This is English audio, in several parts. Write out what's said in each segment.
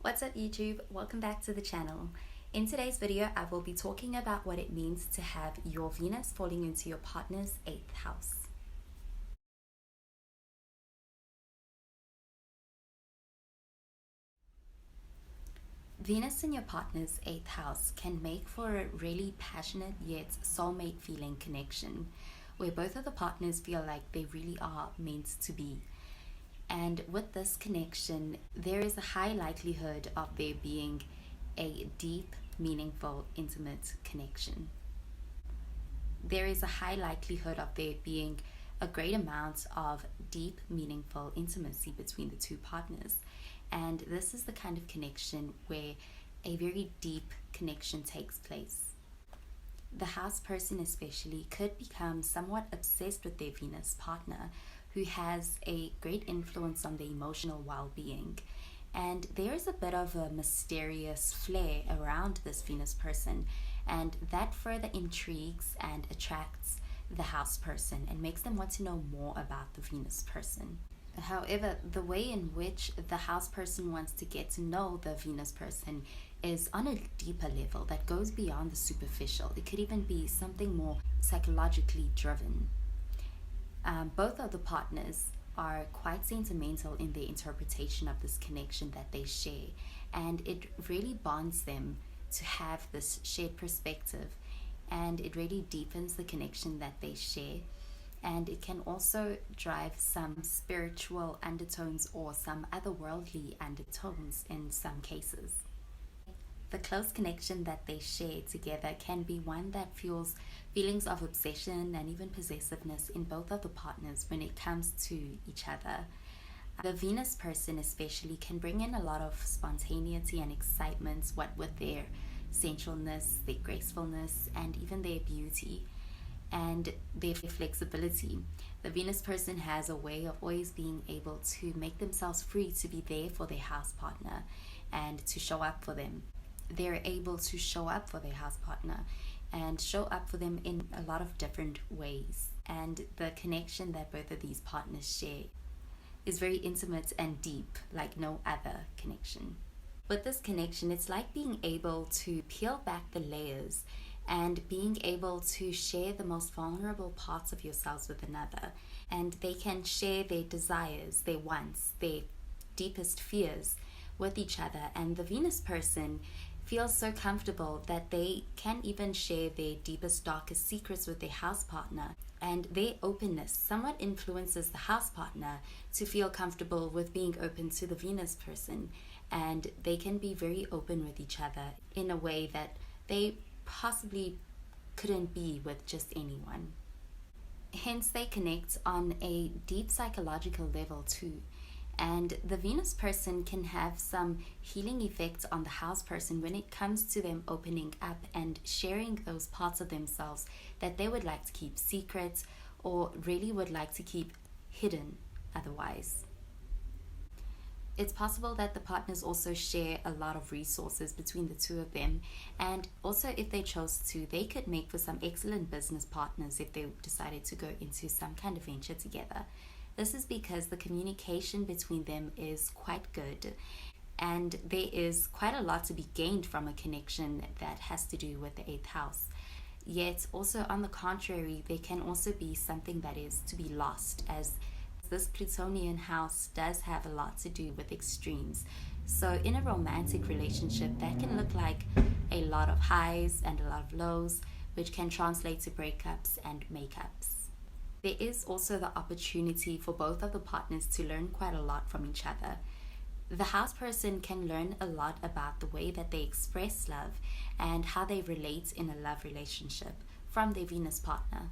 What's up YouTube? Welcome back to the channel. In today's video, I will be talking about what it means to have your Venus falling into your partner's 8th house. Venus in your partner's 8th house can make for a really passionate yet soulmate feeling connection, where both of the partners feel like they really are meant to be. And with this connection, there is a high likelihood of there being a deep, meaningful, intimate connection. There is a high likelihood of there being a great amount of deep, meaningful intimacy between the two partners. And this is the kind of connection where a very deep connection takes place. The house person especially could become somewhat obsessed with their Venus partner, who has a great influence on their emotional well-being. And there is a bit of a mysterious flair around this Venus person, and that further intrigues and attracts the house person and makes them want to know more about the Venus person. However, the way in which the house person wants to get to know the Venus person is on a deeper level that goes beyond the superficial. It could even be something more psychologically driven. Both of the partners are quite sentimental in their interpretation of this connection that they share, and it really bonds them to have this shared perspective, and it really deepens the connection that they share. And it can also drive some spiritual undertones or some otherworldly undertones in some cases. The close connection that they share together can be one that fuels feelings of obsession and even possessiveness in both of the partners when it comes to each other. The Venus person especially can bring in a lot of spontaneity and excitement, what with their sensualness, their gracefulness, and even their beauty and their flexibility. The Venus person has a way of always being able to make themselves free to be there for their house partner and to show up for them. They're able to show up for their house partner and show up for them in a lot of different ways. And the connection that both of these partners share is very intimate and deep, like no other connection. With this connection, it's like being able to peel back the layers and being able to share the most vulnerable parts of yourselves with another. And they can share their desires, their wants, their deepest fears with each other. And the Venus person feels so comfortable that they can even share their deepest, darkest secrets with their house partner. And their openness somewhat influences the house partner to feel comfortable with being open to the Venus person. And they can be very open with each other in a way that they possibly couldn't be with just anyone. Hence, they connect on a deep psychological level too. And the Venus person can have some healing effects on the house person when it comes to them opening up and sharing those parts of themselves that they would like to keep secret or really would like to keep hidden otherwise. It's possible that the partners also share a lot of resources between the two of them, and also if they chose to, they could make for some excellent business partners if they decided to go into some kind of venture together. This is because the communication between them is quite good, and there is quite a lot to be gained from a connection that has to do with the 8th house. Yet also on the contrary, there can also be something that is to be lost, as this Plutonian house does have a lot to do with extremes. So in a romantic relationship, that can look like a lot of highs and a lot of lows, which can translate to breakups and makeups. There is also the opportunity for both of the partners to learn quite a lot from each other. The house person can learn a lot about the way that they express love and how they relate in a love relationship from their Venus partner.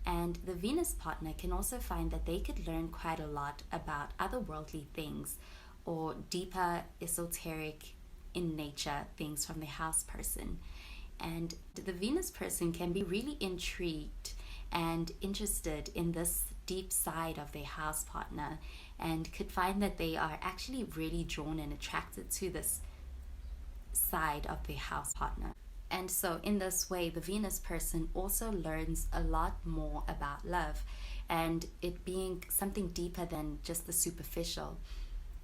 And the Venus partner can also find that they could learn quite a lot about otherworldly things or deeper, esoteric in nature things from the house person. And the Venus person can be really intrigued and interested in this deep side of their house partner and could find that they are actually really drawn and attracted to this side of their house partner. And so in this way, the Venus person also learns a lot more about love and it being something deeper than just the superficial.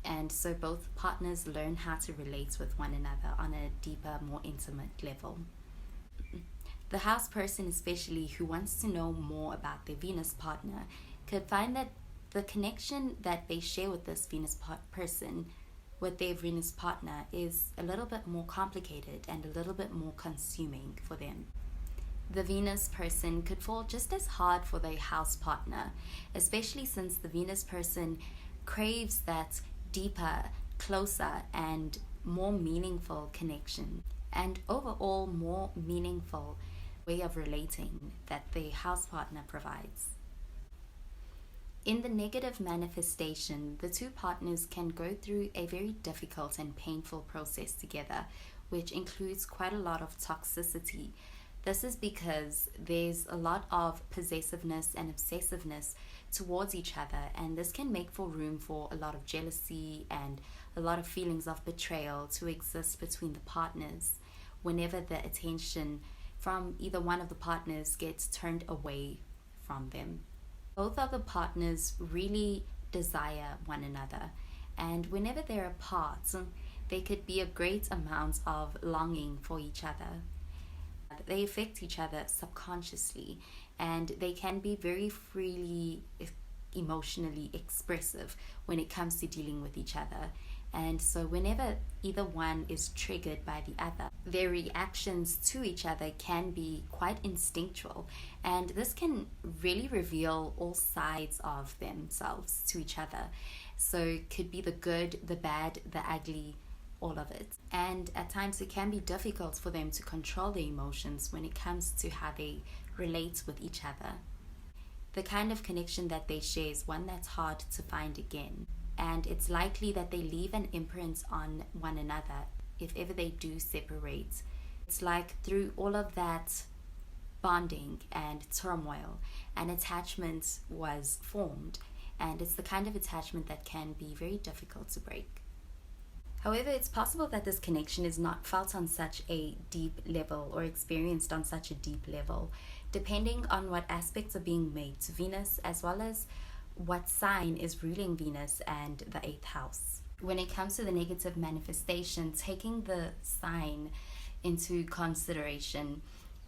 And so both partners learn how to relate with one another on a deeper, more intimate level. The house person, especially who wants to know more about their Venus partner, could find that the connection that they share with this Venus person, with their Venus partner, is a little bit more complicated and a little bit more consuming for them. The Venus person could fall just as hard for their house partner, especially since the Venus person craves that deeper, closer, and more meaningful connection, and overall more meaningful way of relating that the house partner provides. In the negative manifestation, the two partners can go through a very difficult and painful process together, which includes quite a lot of toxicity. This is because there's a lot of possessiveness and obsessiveness towards each other, and this can make for room for a lot of jealousy and a lot of feelings of betrayal to exist between the partners whenever the attention from either one of the partners gets turned away from them. Both of the partners really desire one another, and whenever they're apart, there could be a great amount of longing for each other. They affect each other subconsciously, and they can be very freely emotionally expressive when it comes to dealing with each other. And so whenever either one is triggered by the other, their reactions to each other can be quite instinctual, and this can really reveal all sides of themselves to each other. So it could be the good, the bad, the ugly, all of it. And at times it can be difficult for them to control their emotions when it comes to how they relate with each other. The kind of connection that they share is one that's hard to find again, and it's likely that they leave an imprint on one another if ever they do separate. It's like through all of that bonding and turmoil, an attachment was formed, and it's the kind of attachment that can be very difficult to break. However, it's possible that this connection is not felt on such a deep level or experienced on such a deep level, depending on what aspects are being made to Venus, as well as what sign is ruling Venus and the 8th house. When it comes to the negative manifestation, taking the sign into consideration,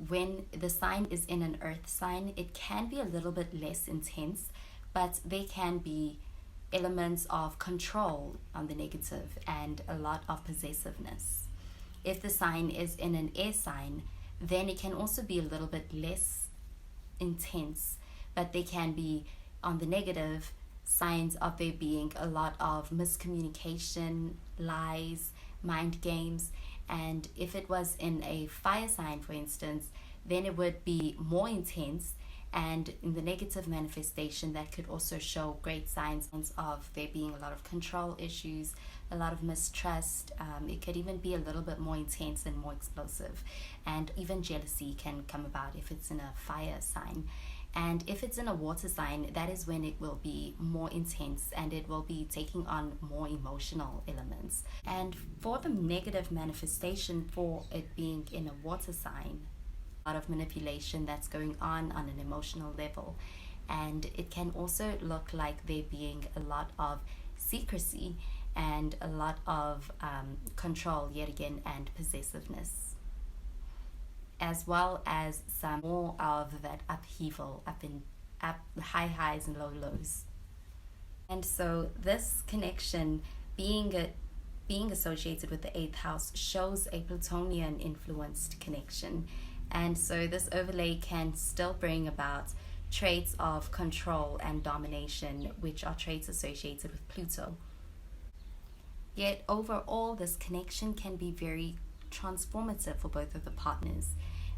when the sign is in an earth sign, it can be a little bit less intense, but they can be elements of control on the negative and a lot of possessiveness. If the sign is in an air sign, then it can also be a little bit less intense, but they can be on the negative signs of there being a lot of miscommunication, lies, mind games. And if it was in a fire sign, for instance, then it would be more intense. And in the negative manifestation, that could also show great signs of there being a lot of control issues, a lot of mistrust. It could even be a little bit more intense and more explosive. And even jealousy can come about if it's in a fire sign. And if it's in a water sign, that is when it will be more intense and it will be taking on more emotional elements. And for the negative manifestation, for it being in a water sign, a lot of manipulation that's going on an emotional level, and it can also look like there being a lot of secrecy and a lot of control yet again, and possessiveness, as well as some more of that upheaval, up high highs and low lows. And so this connection being associated with the 8th house shows a Plutonian influenced connection. And so this overlay can still bring about traits of control and domination, which are traits associated with Pluto. Yet overall, this connection can be very transformative for both of the partners.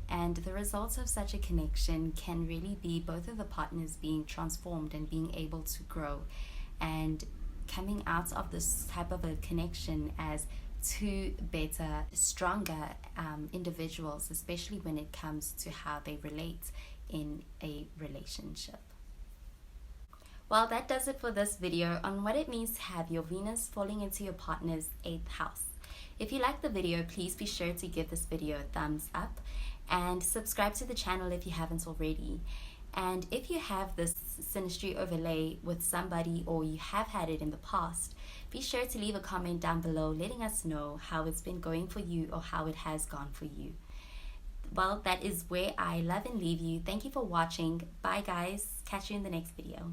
And the results of such a connection can really be both of the partners being transformed and being able to grow and coming out of this type of a connection as two better, stronger individuals, especially when it comes to how they relate in a relationship. Well, that does it for this video on what it means to have your Venus falling into your partner's 8th house. If you like the video, please be sure to give this video a thumbs up and subscribe to the channel if you haven't already. And if you have this synastry overlay with somebody, or you have had it in the past, be sure to leave a comment down below letting us know how it's been going for you or how it has gone for you. Well, that is where I love and leave you. Thank you for watching. Bye guys. Catch you in the next video.